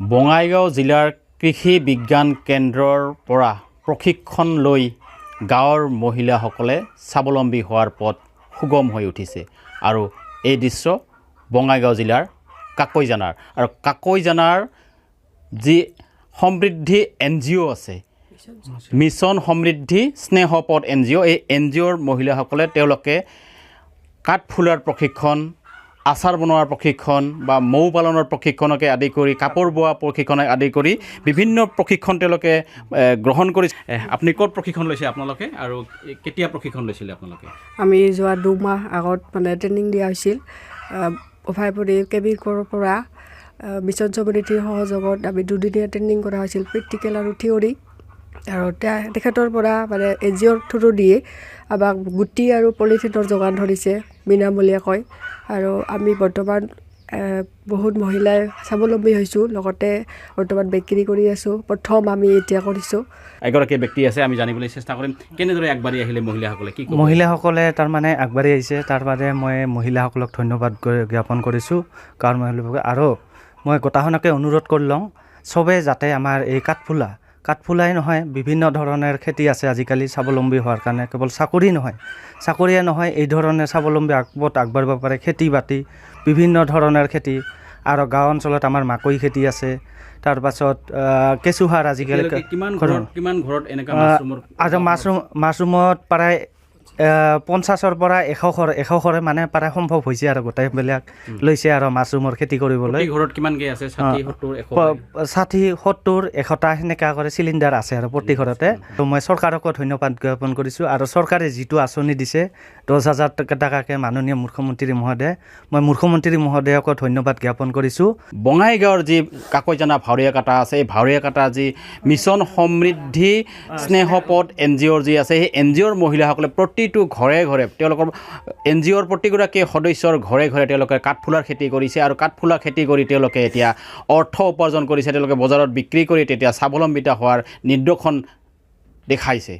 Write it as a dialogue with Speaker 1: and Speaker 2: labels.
Speaker 1: বঙাইগাঁও জিলাৰ কৃষি বিজ্ঞান কেন্দ্ৰৰ পৰা প্ৰশিক্ষণ লৈ গাঁৱৰ মহিলাসকলে স্বাৱলম্বী হোৱাৰ পথ সুগম হৈ উঠিছে আৰু এই দৃশ্য বঙাইগাঁও জিলাৰ কাকৈজানাৰ আৰু কাকৈজানাৰ যি সমৃদ্ধি NGO আছে মিছন সমৃদ্ধি স্নেহপথ NGO এই NGOৰ মহিলাসকলে তেওঁলোকে কাঠফুলাৰ প্ৰশিক্ষণ আচাৰ বনোৱাৰ প্ৰশিক্ষণ বা মৌ পালনৰ প্ৰশিক্ষণকে আদি কৰি কাপোৰ বোৱা প্ৰশিক্ষণকে আদি কৰি বিভিন্ন প্ৰশিক্ষণ তেওঁলোকে গ্ৰহণ কৰিছে আপুনি ক'ত প্ৰশিক্ষণ লৈছে আপোনালোকে আৰু কেতিয়া প্ৰশিক্ষণ লৈছিলে আপোনালোকে
Speaker 2: আমি যোৱা 2 মাহ আগত মানে ট্ৰেইনিং দিয়া হৈছিল অভাইপুৰী কেবিকৰ পৰা মিছন সমৃদ্ধিৰ সহযোগত আমি 2 দিনীয়া ট্ৰেইনিং কৰা হৈছিল প্ৰেক্টিকেল আৰু থিয়ৰী আৰু তেখেতৰ পৰা মানে NGOৰ থ্ৰু দিয়ে আমাক গুটি আৰু পলিথিনৰ যোগান ধৰিছে বিনামূলীয়াকৈ আৰু আমি বৰ্তমান বহুত মহিলাই স্বাৱলম্বী হৈছোঁ লগতে বৰ্তমান বিক্ৰী কৰি আছোঁ প্ৰথম আমি এতিয়া কৰিছোঁ
Speaker 1: এগৰাকী ব্যক্তি আছে আমি জানিবলৈ চেষ্টা কৰিম কেনেদৰে আগবাঢ়ি আহিলে মহিলাসকলে কি
Speaker 3: মহিলাসকলে তাৰমানে আগবাঢ়ি আহিছে তাৰ বাবে মই মহিলাসকলক ধন্যবাদ জ্ঞাপন কৰিছোঁ কাৰণ মহিলাসকলে আৰু মই গোটাখনকে অনুৰোধ কৰি লওঁ চবে যাতে আমাৰ এই কাঠফুলাই নহয় বিভিন্ন ধৰণৰ খেতি আছে আজিকালি স্বাৱলম্বী হোৱাৰ কাৰণে কেৱল চাকৰিয়ে নহয় এই ধৰণে স্বাৱলম্বী আগবাঢ়িব পাৰে খেতি বাতি বিভিন্ন ধৰণৰ খেতি আৰু গাঁও অঞ্চলত আমাৰ মাকৈ খেতি আছে তাৰপাছত কেঁচুসাৰ আজিকালি
Speaker 1: কিমান ঘৰত এনেকুৱা
Speaker 3: মাছৰুমত প্ৰায় 50ৰ পৰা 100 ঘৰে মানে প্ৰায় সম্ভৱ হৈছে আৰু গোটেইবিলাক লৈছে আৰু মাছৰুমৰ খেতি কৰিবলৈ
Speaker 1: ঘৰত কিমানকৈ আছে
Speaker 3: 60 70 100টা সেনেকা কৰে চিলিণ্ডাৰ আছে আৰু প্ৰতি ঘৰতে তো মই চৰকাৰকো ধন্যবাদ জ্ঞাপন কৰিছোঁ আৰু চৰকাৰে যিটো আঁচনি দিছে 10,000 টকাকৈ মাননীয় মুখ্যমন্ত্ৰী মহোদয় মই মুখ্যমন্ত্ৰী মহোদয়কো ধন্যবাদ জ্ঞাপন কৰিছোঁ
Speaker 1: বঙাইগাঁৱৰ যি কাকৈজানা ভাৱৰীয়া কাটা আছে এই ভাৱৰীয়া কাটা যি মিছন সমৃদ্ধি স্নেহপথ NGOৰ যি আছে সেই NGOৰ মহিলাসকলে প্ৰতিটো ঘৰে তেওঁলোকৰ NGOৰ প্ৰতিগৰাকী সদস্যৰ ঘৰে তেওঁলোকে কাঠফুলাৰ খেতি কৰিছে আৰু কাঠফুলা খেতি কৰি তেওঁলোকে এতিয়া অৰ্থ উপাৰ্জন কৰিছে তেওঁলোকে বজাৰত বিক্ৰী কৰি তেতিয়া স্বাৱলম্বিতা হোৱাৰ নিদৰ্শন দেখাইছে